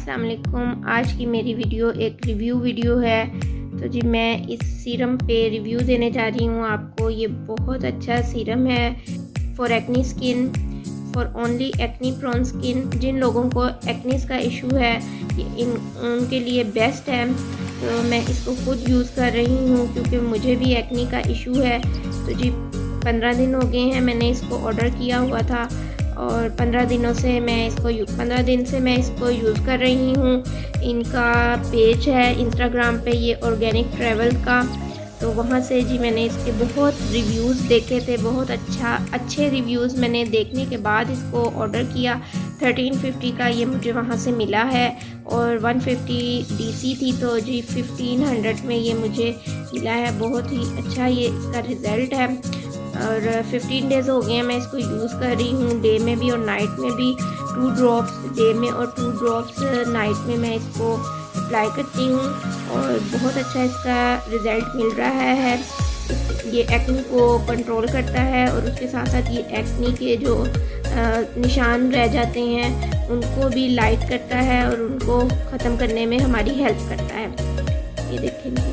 अस्सलाम वालेकुम। आज की मेरी वीडियो एक रिव्यू वीडियो है। तो जी मैं इस सीरम पे रिव्यू देने जा रही हूँ आपको। ये बहुत अच्छा सीरम है for acne skin, for only acne prone skin. जिन लोगों को एक्नीस का इशू है ये उनके लिए बेस्ट है। तो मैं इसको खुद यूज़ कर रही हूँ क्योंकि मुझे भी एक्नी का इशू है। तो जी 15 दिन हो गए हैं मैंने इसको ऑर्डर किया हुआ था और 15 दिन से मैं इसको यूज़ कर रही हूँ। इनका पेज है इंस्टाग्राम पे, ये ऑर्गेनिक ट्रैवल का। तो वहाँ से जी मैंने इसके बहुत रिव्यूज़ देखे थे, बहुत अच्छे रिव्यूज़ मैंने देखने के बाद इसको ऑर्डर किया। 1350 का ये मुझे वहाँ से मिला है और 150 DC थी, तो जी 1500 में ये मुझे मिला है। बहुत ही अच्छा ये इसका रिज़ल्ट है और 15 डेज़ हो गए हैं मैं इसको यूज़ कर रही हूँ, डे में भी और नाइट में भी। 2 ड्रॉप्स डे में और 2 ड्रॉप्स नाइट में मैं इसको अप्लाई करती हूँ और बहुत अच्छा इसका रिज़ल्ट मिल रहा है। ये एक्नी को कंट्रोल करता है और उसके साथ साथ ये एक्नी के जो निशान रह जाते हैं उनको भी लाइट करता है और उनको ख़त्म करने में हमारी हेल्प करता है। ये देखेंगे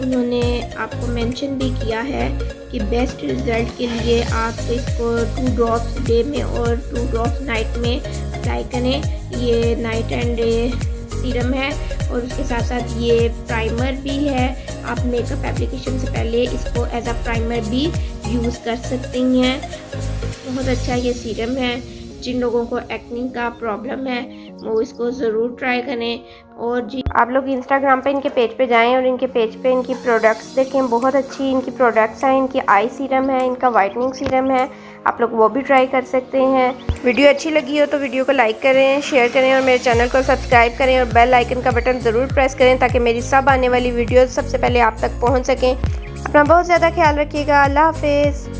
उन्होंने आपको मेंशन भी किया है कि बेस्ट रिज़ल्ट के लिए आप इसको 2 ड्रॉप्स डे में और 2 ड्रॉप्स नाइट में अप्लाई करें। ये नाइट एंड डे सीरम है और उसके साथ साथ ये प्राइमर भी है। आप मेकअप एप्लीकेशन से पहले इसको एज अ प्राइमर भी यूज़ कर सकती हैं। बहुत अच्छा ये सीरम है। जिन लोगों को एक्नी का प्रॉब्लम है वो इसको ज़रूर ट्राई करें। और जी आप लोग इंस्टाग्राम पे इनके पेज पे जाएं और इनके पेज पे इनकी प्रोडक्ट्स देखें। बहुत अच्छी इनकी प्रोडक्ट्स हैं। इनकी आई सीरम है, इनका वाइटनिंग सीरम है, आप लोग वो भी ट्राई कर सकते हैं। वीडियो अच्छी लगी हो तो वीडियो को लाइक करें, शेयर करें और मेरे चैनल को सब्सक्राइब करें और बेल आइकन का बटन ज़रूर प्रेस करें ताकि मेरी सब आने वाली वीडियोज़ सबसे पहले आप तक पहुँच सकें। अपना बहुत ज़्यादा ख्याल रखिएगा। अल्लाह हाफिज़।